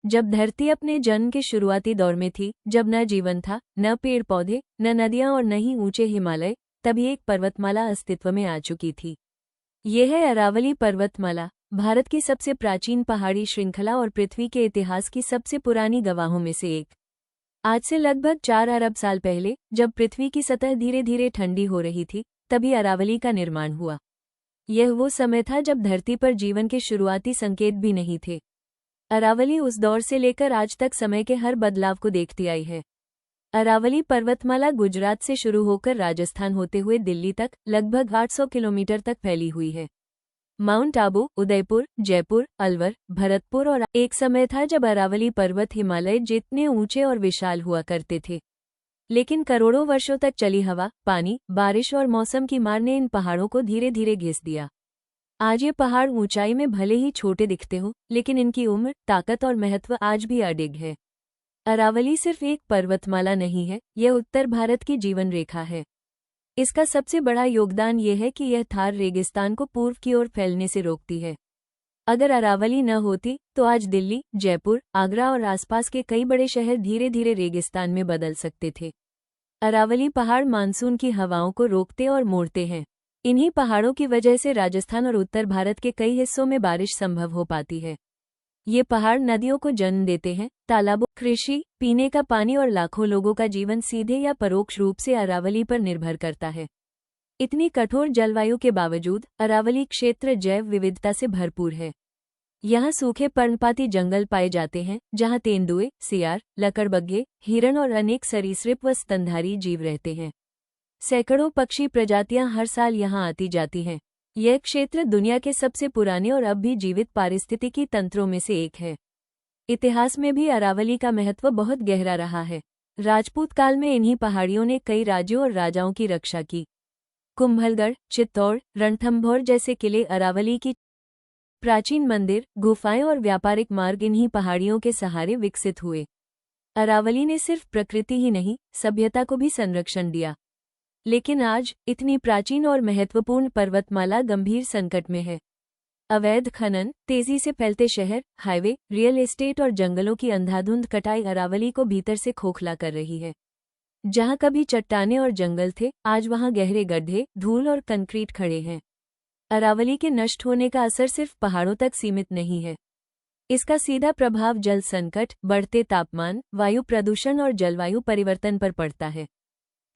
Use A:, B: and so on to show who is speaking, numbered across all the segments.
A: जब धरती अपने जन्म के शुरुआती दौर में थी, जब न जीवन था, न पेड़ पौधे, न नदियां और न ही ऊंचे हिमालय, तभी एक पर्वतमाला अस्तित्व में आ चुकी थी। यह है अरावली पर्वतमाला, भारत की सबसे प्राचीन पहाड़ी श्रृंखला और पृथ्वी के इतिहास की सबसे पुरानी गवाहों में से एक। आज से लगभग 4 अरब साल पहले, जब पृथ्वी की सतह धीरे धीरे ठंडी हो रही थी, तभी अरावली का निर्माण हुआ। यह वो समय था जब धरती पर जीवन के शुरुआती संकेत भी नहीं थे। अरावली उस दौर से लेकर आज तक समय के हर बदलाव को देखती आई है। अरावली पर्वतमाला गुजरात से शुरू होकर राजस्थान होते हुए दिल्ली तक लगभग 800 किलोमीटर तक फैली हुई है। माउंट आबू, उदयपुर, जयपुर, अलवर, भरतपुर और एक समय था जब अरावली पर्वत हिमालय जितने ऊंचे और विशाल हुआ करते थे। लेकिन करोड़ों वर्षों तक चली हवा, पानी, बारिश और मौसम की मार ने इन पहाड़ों को धीरे धीरे घिस दिया। आज ये पहाड़ ऊंचाई में भले ही छोटे दिखते हों, लेकिन इनकी उम्र, ताकत और महत्व आज भी अडिग है। अरावली सिर्फ एक पर्वतमाला नहीं है, यह उत्तर भारत की जीवन रेखा है। इसका सबसे बड़ा योगदान यह है कि यह थार रेगिस्तान को पूर्व की ओर फैलने से रोकती है। अगर अरावली न होती तो आज दिल्ली, जयपुर, आगरा और आसपास के कई बड़े शहर धीरे धीरे रेगिस्तान में बदल सकते थे। अरावली पहाड़ मानसून की हवाओं को रोकते और मोड़ते हैं। इन्हीं पहाड़ों की वजह से राजस्थान और उत्तर भारत के कई हिस्सों में बारिश संभव हो पाती है। ये पहाड़ नदियों को जन्म देते हैं, तालाबों, कृषि, पीने का पानी और लाखों लोगों का जीवन सीधे या परोक्ष रूप से अरावली पर निर्भर करता है। इतनी कठोर जलवायु के बावजूद अरावली क्षेत्र जैव विविधता से भरपूर है। यहाँ सूखे पर्णपाती जंगल पाए जाते हैं, जहाँ तेंदुए, सियार, लकड़बग्घे, हिरण और अनेक सरीसृप व स्तनधारी जीव रहते हैं। सैकड़ों पक्षी प्रजातियां हर साल यहाँ आती जाती हैं। यह क्षेत्र दुनिया के सबसे पुराने और अब भी जीवित पारिस्थितिकी तंत्रों में से एक है। इतिहास में भी अरावली का महत्व बहुत गहरा रहा है। राजपूत काल में इन्हीं पहाड़ियों ने कई राज्यों और राजाओं की रक्षा की। कुंभलगढ़, चित्तौड़, रणथंभौर जैसे किले अरावली की प्राचीन मंदिर, गुफाएं और व्यापारिक मार्ग इन्हीं पहाड़ियों के सहारे विकसित हुए। अरावली ने सिर्फ प्रकृति ही नहीं, सभ्यता को भी संरक्षण दिया। लेकिन आज इतनी प्राचीन और महत्वपूर्ण पर्वतमाला गंभीर संकट में है। अवैध खनन, तेजी से फैलते शहर, हाईवे, रियल एस्टेट और जंगलों की अंधाधुंध कटाई अरावली को भीतर से खोखला कर रही है। जहां कभी चट्टानें और जंगल थे, आज वहां गहरे गड्ढे, धूल और कंक्रीट खड़े हैं। अरावली के नष्ट होने का असर सिर्फ पहाड़ों तक सीमित नहीं है। इसका सीधा प्रभाव जल संकट, बढ़ते तापमान, वायु प्रदूषण और जलवायु परिवर्तन पर पड़ता है।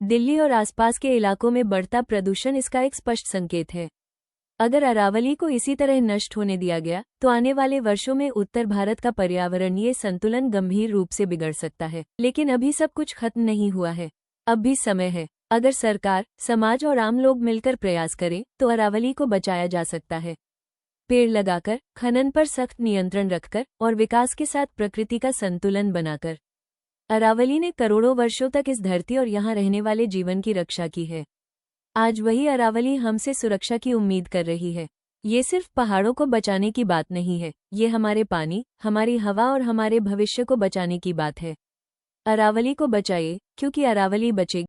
A: दिल्ली और आसपास के इलाकों में बढ़ता प्रदूषण इसका एक स्पष्ट संकेत है। अगर अरावली को इसी तरह नष्ट होने दिया गया, तो आने वाले वर्षों में उत्तर भारत का पर्यावरणीय संतुलन गंभीर रूप से बिगड़ सकता है। लेकिन अभी सब कुछ खत्म नहीं हुआ है। अब भी समय है। अगर सरकार, समाज और आम लोग मिलकर प्रयास करें, तो अरावली को बचाया जा सकता है। पेड़ लगाकर, खनन पर सख्त नियंत्रण रखकर और विकास के साथ प्रकृति का संतुलन बनाकर अरावली ने करोड़ों वर्षों तक इस धरती और यहाँ रहने वाले जीवन की रक्षा की है। आज वही अरावली हमसे सुरक्षा की उम्मीद कर रही है। ये सिर्फ पहाड़ों को बचाने की बात नहीं है, ये हमारे पानी, हमारी हवा और हमारे भविष्य को बचाने की बात है। अरावली को बचाइए, क्योंकि अरावली बचेगी।